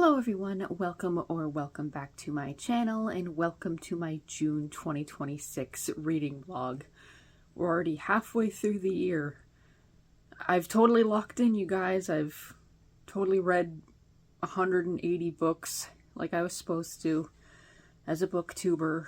Hello everyone, welcome back to my channel and welcome to my June 2026 reading vlog. We're already halfway through the year. I've totally locked in, you guys. I've totally read 180 books like I was supposed to as a booktuber.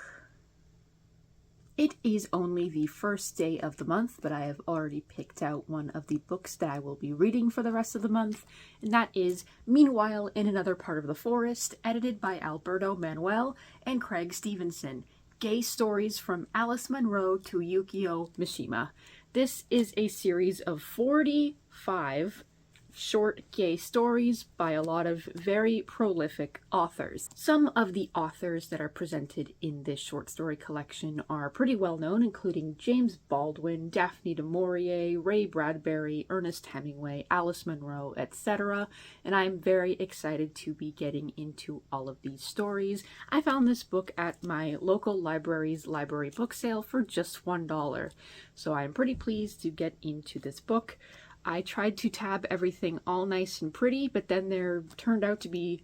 It is only the first day of the month, but I have already picked out one of the books that I will be reading for the rest of the month, and that is Meanwhile in Another Part of the Forest, edited by Alberto, Manguel, and Craig Stephenson. Gay stories from Alice Munro to Yukio, Mishima. This is a series of 45 short gay stories by a lot of very prolific authors. Some of the authors that are presented in this short story collection are pretty well known, including James Baldwin, Daphne du Maurier, Ray Bradbury, Ernest Hemingway, Alice Munro, etc. And I'm very excited to be getting into all of these stories. I found this book at my local library's library book sale for just $1. So I'm pretty pleased to get into this book. I tried to tab everything all nice and pretty, but then there turned out to be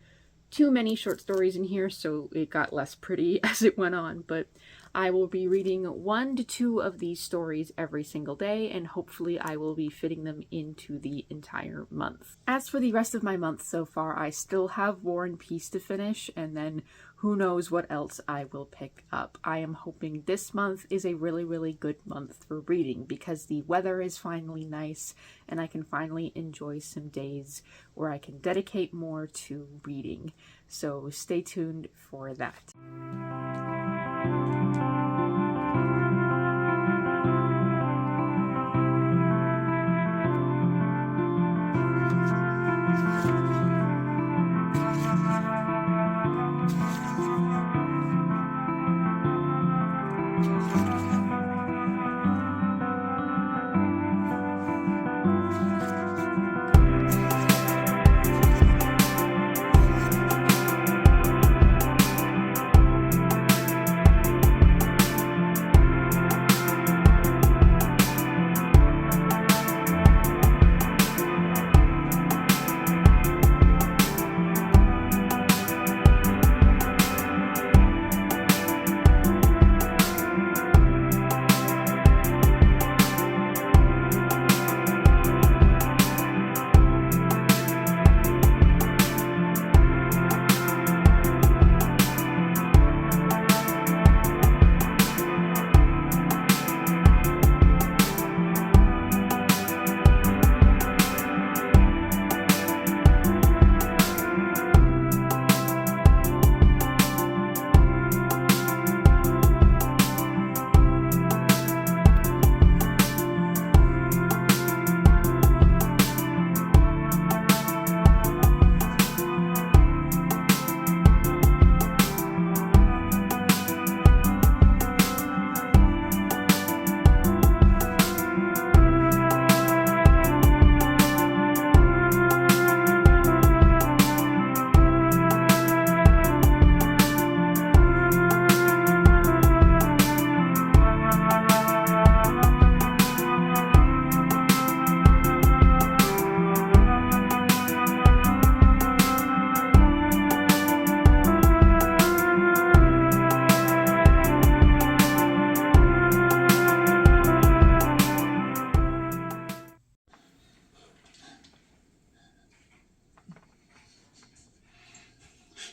too many short stories in here, so it got less pretty as it went on. But I will be reading 1 to 2 of these stories every single day, and hopefully I will be fitting them into the entire month. As for the rest of my month so far, I still have War and Peace to finish, and then who knows what else I will pick up. I am hoping this month is a really good month for reading because the weather is finally nice and I can finally enjoy some days where I can dedicate more to reading. So stay tuned for that.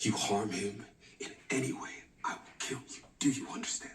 You harm him in any way, I will kill you. Do you understand?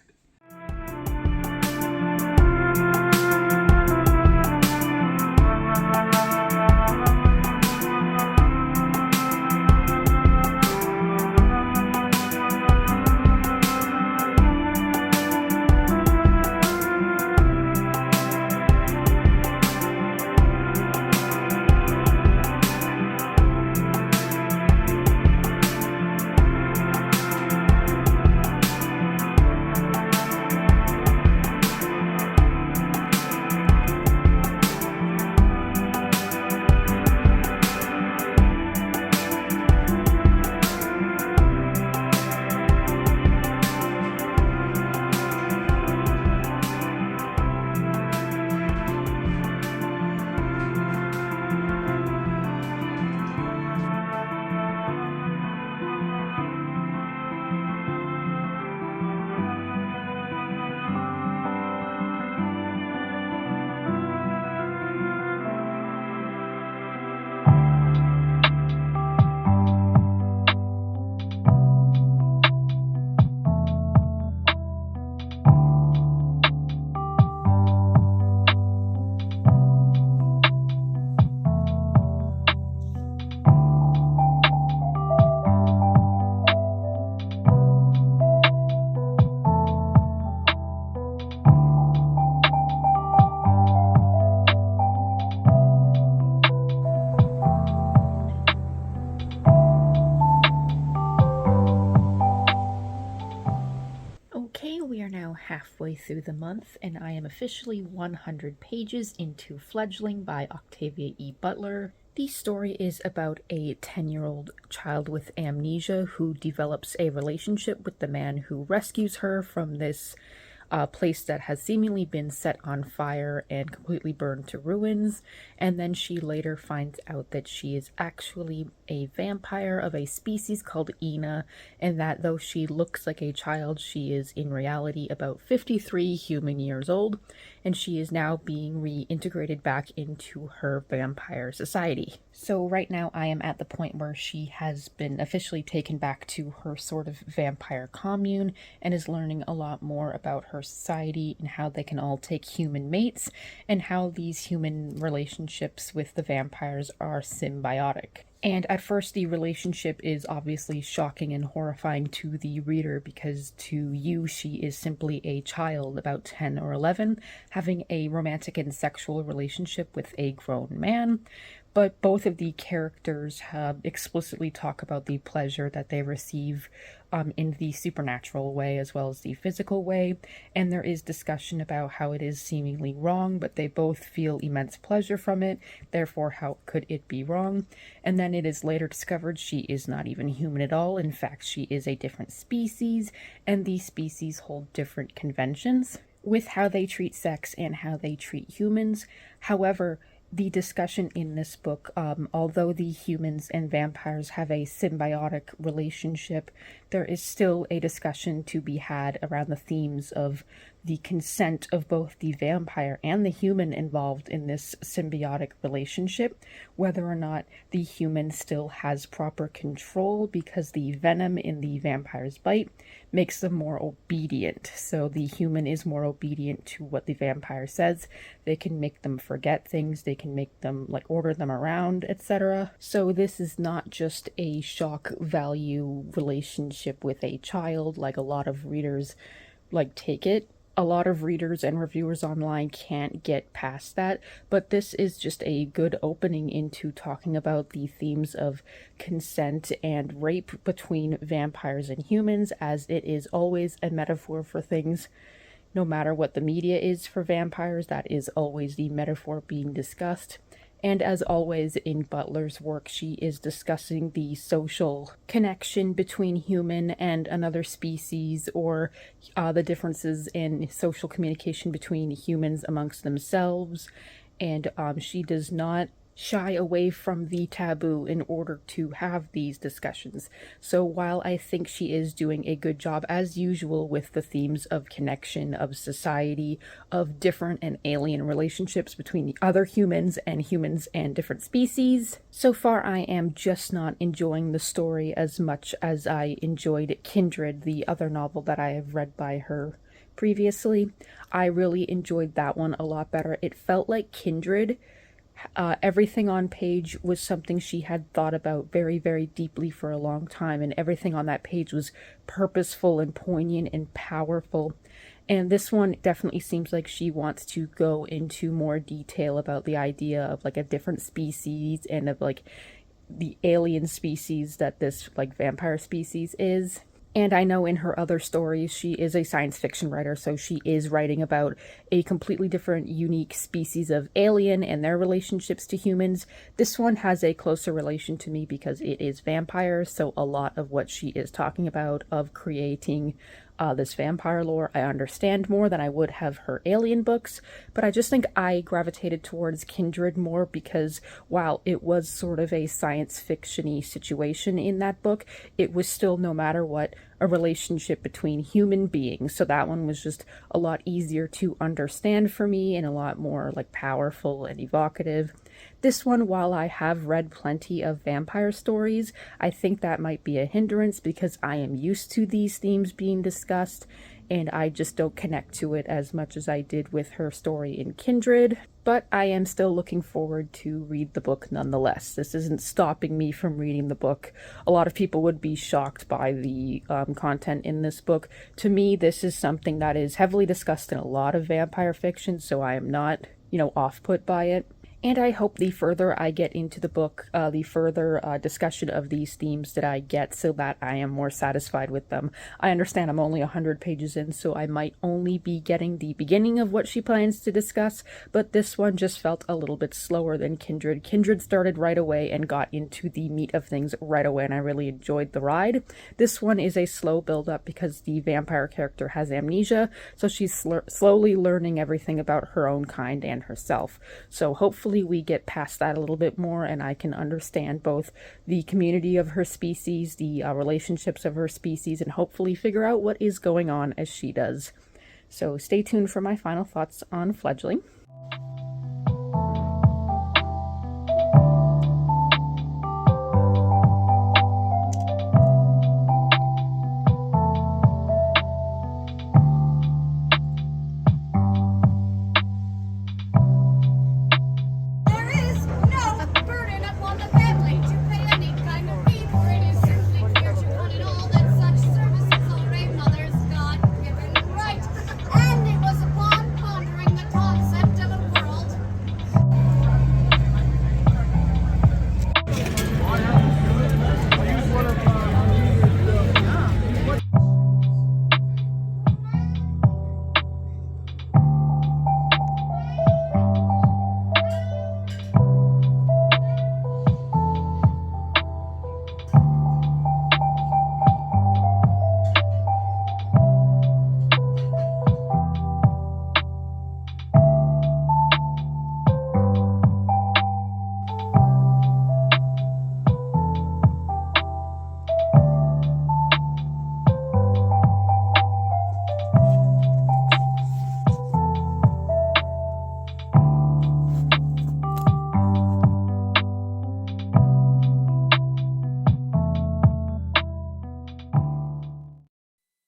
halfway through the month, and I am officially 100 pages into Fledgling by Octavia E. Butler. The story is about a 10-year-old child with amnesia who develops a relationship with the man who rescues her from this place that has seemingly been set on fire and completely burned to ruins, and then she later finds out that she is actually a vampire of a species called Ina, and that though she looks like a child, she is in reality about 53 human years old, and she is now being reintegrated back into her vampire society. So right now I am at the point where she has been officially taken back to her sort of vampire commune and is learning a lot more about her society and how they can all take human mates and how these human relationships with the vampires are symbiotic. And at first the relationship is obviously shocking and horrifying to the reader because to you she is simply a child about 10 or 11 having a romantic and sexual relationship with a grown man. But both of the characters explicitly talk about the pleasure that they receive in the supernatural way as well as the physical way, and there is discussion about how it is seemingly wrong, but they both feel immense pleasure from it, therefore how could it be wrong? And then it is later discovered she is not even human at all. In fact, she is a different species, and these species hold different conventions with how they treat sex and how they treat humans. However, the discussion in this book, although the humans and vampires have a symbiotic relationship, there is still a discussion to be had around the themes of the consent of both the vampire and the human involved in this symbiotic relationship, whether or not the human still has proper control because the venom in the vampire's bite makes them more obedient. So the human is more obedient to what the vampire says. They can make them forget things, they can make them order them around, etc. So this is not just a shock value relationship with a child like a lot of readers take it. A lot of readers and reviewers online can't get past that, but this is just a good opening into talking about the themes of consent and rape between vampires and humans, as it is always a metaphor for things. No matter what the media is for vampires, that is always the metaphor being discussed. And as always in Butler's work, she is discussing the social connection between human and another species, or the differences in social communication between humans amongst themselves. And she does not shy away from the taboo in order to have these discussions. So while I think she is doing a good job as usual with the themes of connection, of society, of different and alien relationships between the other humans and different species, so far I am just not enjoying the story as much as I enjoyed Kindred, the other novel that I have read by her previously. I really enjoyed that one a lot better. It felt like Kindred, everything on page was something she had thought about very, very deeply for a long time, and everything on that page was purposeful and poignant and powerful. And this one definitely seems like she wants to go into more detail about the idea of a different species and of the alien species that this vampire species is. And I know in her other stories, she is a science fiction writer, so she is writing about a completely different, unique species of alien and their relationships to humans. This one has a closer relation to me because it is vampires, so a lot of what she is talking about of creating this vampire lore, I understand more than I would have her alien books, but I just think I gravitated towards Kindred more because while it was sort of a science fiction-y situation in that book, it was still, no matter what, a relationship between human beings. So that one was just a lot easier to understand for me and a lot more powerful and evocative. This one, while I have read plenty of vampire stories, I think that might be a hindrance because I am used to these themes being discussed, and I just don't connect to it as much as I did with her story in Kindred. But I am still looking forward to read the book nonetheless. This isn't stopping me from reading the book. A lot of people would be shocked by the content in this book. To me, this is something that is heavily discussed in a lot of vampire fiction, so I am not, off-put by it. And I hope the further I get into the book, the further discussion of these themes that I get, so that I am more satisfied with them. I understand I'm only 100 pages in, so I might only be getting the beginning of what she plans to discuss, but this one just felt a little bit slower than Kindred. Kindred started right away and got into the meat of things right away, and I really enjoyed the ride. This one is a slow build-up because the vampire character has amnesia, so she's slowly learning everything about her own kind and herself. So hopefully we get past that a little bit more and I can understand both the community of her species, the relationships of her species, and hopefully figure out what is going on as she does. So stay tuned for my final thoughts on Fledgling.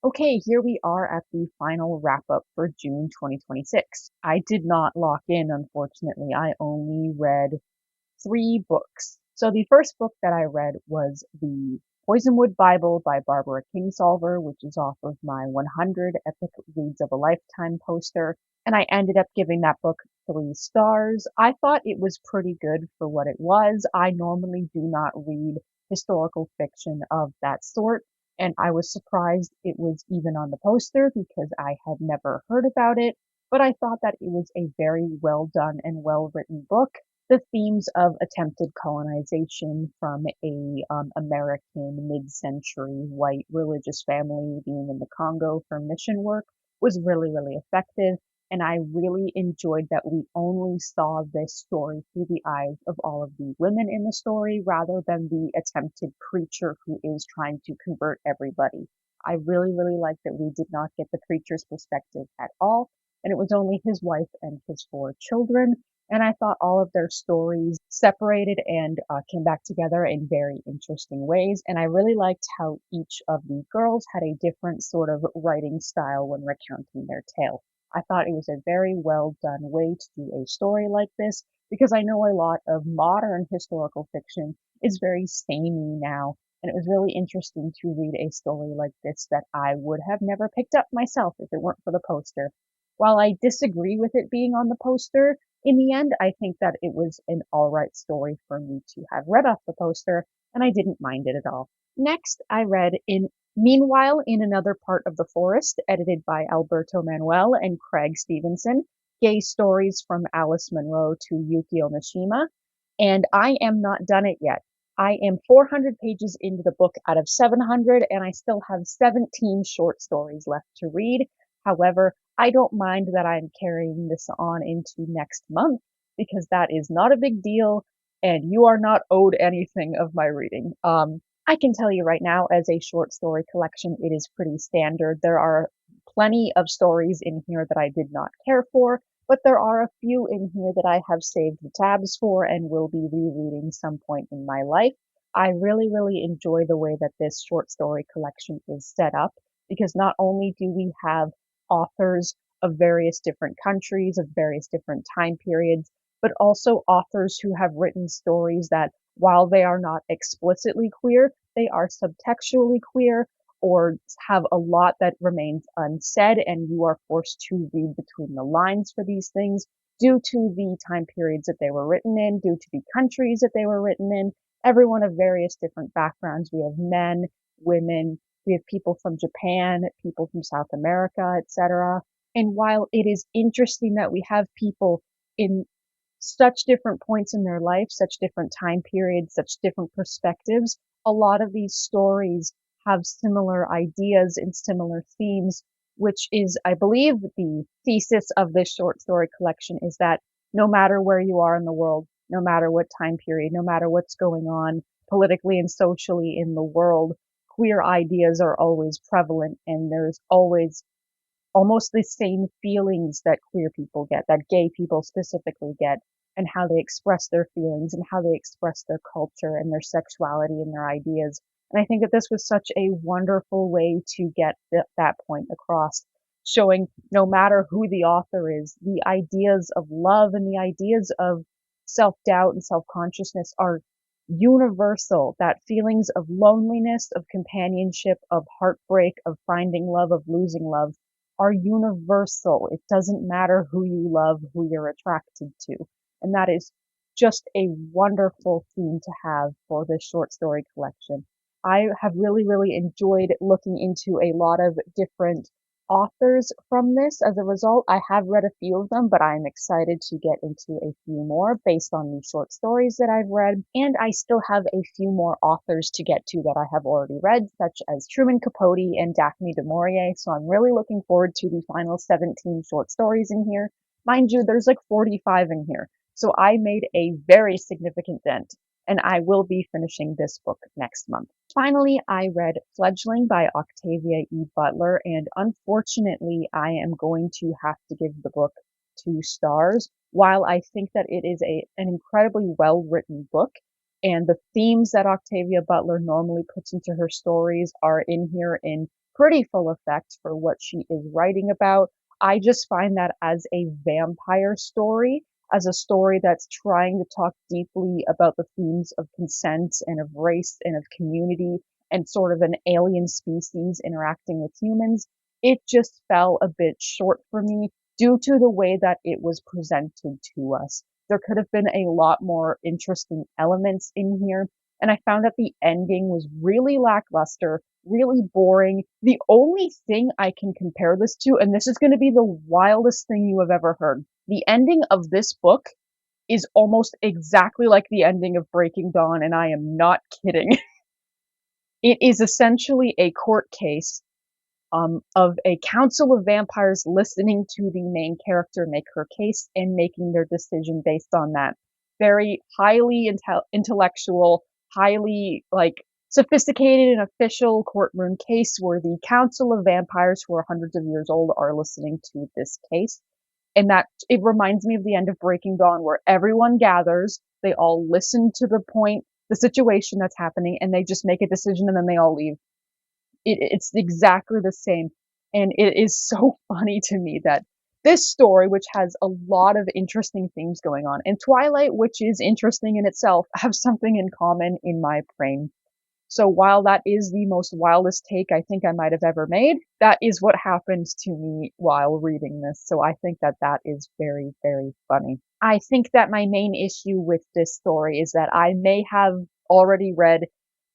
Okay, here we are at the final wrap-up for June 2026. I did not lock in, unfortunately. I only read 3 books. So the first book that I read was the Poisonwood Bible by Barbara Kingsolver, which is off of my 100 Epic Reads of a Lifetime poster, and I ended up giving that book 3 stars. I thought it was pretty good for what it was. I normally do not read historical fiction of that sort, and I was surprised it was even on the poster because I had never heard about it, but I thought that it was a very well done and well written book. The themes of attempted colonization from a American mid-century white religious family being in the Congo for mission work was really, really effective. And I really enjoyed that we only saw this story through the eyes of all of the women in the story rather than the attempted preacher who is trying to convert everybody. I really, really liked that we did not get the preacher's perspective at all, and it was only his wife and his 4 children. And I thought all of their stories separated and came back together in very interesting ways. And I really liked how each of the girls had a different sort of writing style when recounting their tale. I thought it was a very well done way to do a story like this because I know a lot of modern historical fiction is very samey now. And it was really interesting to read a story like this that I would have never picked up myself if it weren't for the poster. While I disagree with it being on the poster, in the end, I think that it was an alright story for me to have read off the poster, and I didn't mind it at all. Next, I read Meanwhile in Another Part of the Forest, edited by Alberto Manguel and Craig Stephenson, gay stories from Alice Munro to Yukio Mishima, and I am not done it yet. I am 400 pages into the book out of 700, and I still have 17 short stories left to read. However, I don't mind that I'm carrying this on into next month because that is not a big deal and you are not owed anything of my reading. I can tell you right now, as a short story collection, it is pretty standard. There are plenty of stories in here that I did not care for, but there are a few in here that I have saved the tabs for and will be rereading some point in my life. I really, really enjoy the way that this short story collection is set up because not only do we have authors of various different countries, of various different time periods, but also authors who have written stories that, while they are not explicitly queer, they are subtextually queer or have a lot that remains unsaid, and you are forced to read between the lines for these things. due to the time periods that they were written in, due to the countries that they were written in, everyone of various different backgrounds. We have men, women, we have people from Japan, people from South America, etc. And while it is interesting that we have people in such different points in their life, such different time periods, such different perspectives, a lot of these stories have similar ideas and similar themes, which is, I believe, the thesis of this short story collection is that no matter where you are in the world, no matter what time period, no matter what's going on politically and socially in the world, queer ideas are always prevalent, and there's always almost the same feelings that queer people get, that gay people specifically get, and how they express their feelings and how they express their culture and their sexuality and their ideas. And I think that this was such a wonderful way to get that point across, showing no matter who the author is, the ideas of love and the ideas of self-doubt and self-consciousness are universal, that feelings of loneliness, of companionship, of heartbreak, of finding love, of losing love are universal. It doesn't matter who you love, who you're attracted to. And that is just a wonderful theme to have for this short story collection. I have really, really enjoyed looking into a lot of different authors from this. As a result, I have read a few of them, but I'm excited to get into a few more based on the short stories that I've read. And I still have a few more authors to get to that I have already read, such as Truman Capote and Daphne du Maurier. So I'm really looking forward to the final 17 short stories in here. Mind you, there's like 45 in here. So I made a very significant dent, and I will be finishing this book next month. Finally, I read Fledgling by Octavia E. Butler, and unfortunately, I am going to have to give the book 2 stars. While I think that it is an incredibly well-written book, and the themes that Octavia Butler normally puts into her stories are in here in pretty full effect for what she is writing about, I just find that as a vampire story, as a story that's trying to talk deeply about the themes of consent and of race and of community and sort of an alien species interacting with humans, it just fell a bit short for me due to the way that it was presented to us. There could have been a lot more interesting elements in here, and I found that the ending was really lackluster, really boring. The only thing I can compare this to, and this is going to be the wildest thing you have ever heard, the ending of this book is almost exactly like the ending of Breaking Dawn, and I am not kidding. It is essentially a court case of a council of vampires listening to the main character make her case and making their decision based on that. Very highly intellectual, highly sophisticated and official courtroom case where the council of vampires who are hundreds of years old are listening to this case. And that it reminds me of the end of Breaking Dawn, where everyone gathers, they all listen to the situation that's happening, and they just make a decision and then they all leave. It's exactly the same. And it is so funny to me that this story, which has a lot of interesting things going on, and Twilight, which is interesting in itself, have something in common in my brain. So while that is the most wildest take I think I might have ever made, that is what happens to me while reading this. So I think that that is very, very funny. I think that my main issue with this story is that I may have already read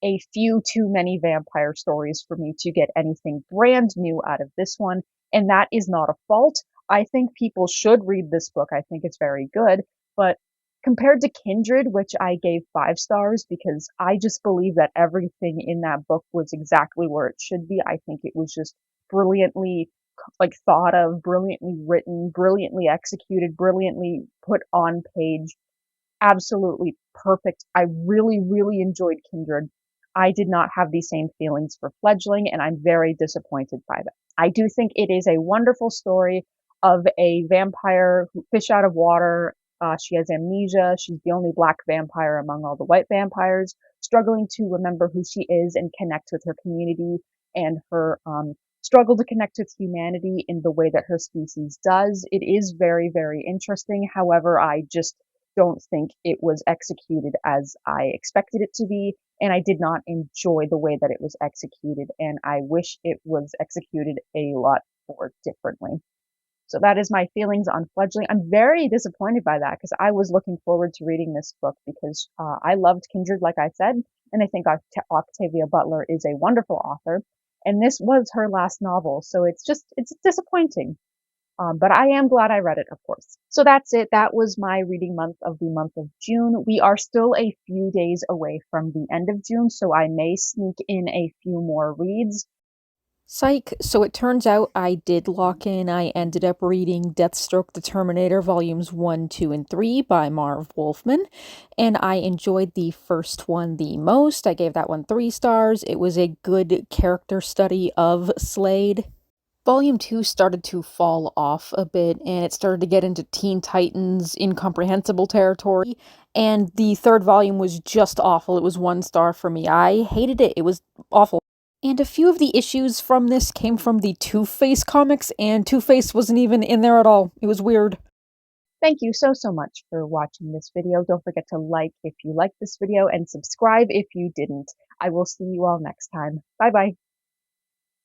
a few too many vampire stories for me to get anything brand new out of this one, and that is not a fault. I think people should read this book. I think it's very good, but compared to Kindred, which I gave 5 stars because I just believe that everything in that book was exactly where it should be. I think it was just brilliantly thought of, brilliantly written, brilliantly executed, brilliantly put on page. Absolutely perfect. I really, really enjoyed Kindred. I did not have the same feelings for Fledgling, and I'm very disappointed by that. I do think it is a wonderful story of a vampire fish out of water. She has amnesia. She's the only black vampire among all the white vampires, struggling to remember who she is and connect with her community, and her struggle to connect with humanity in the way that her species does. It is very, very interesting. However, I just don't think it was executed as I expected it to be, and I did not enjoy the way that it was executed, and I wish it was executed a lot more differently. So that is my feelings on Fledgling. I'm very disappointed by that because I was looking forward to reading this book because I loved Kindred, like I said, and I think Octavia Butler is a wonderful author. And this was her last novel, so it's disappointing. But I am glad I read it, of course. So that's it. That was my reading month of the month of June. We are still a few days away from the end of June, so I may sneak in a few more reads. Psych. So it turns out I did lock in. I ended up reading Deathstroke the Terminator, volumes 1, 2, and 3 by Marv Wolfman, and I enjoyed the first one the most. I gave that one 3 stars. It was a good character study of Slade. Volume 2 started to fall off a bit, and it started to get into Teen Titans incomprehensible territory, and the third volume was just awful. It was 1 star for me. I hated it. It was awful. And a few of the issues from this came from the Two-Face comics, and Two-Face wasn't even in there at all. It was weird. Thank you so much for watching this video. Don't forget to like if you liked this video and subscribe if you didn't. I will see you all next time. Bye bye.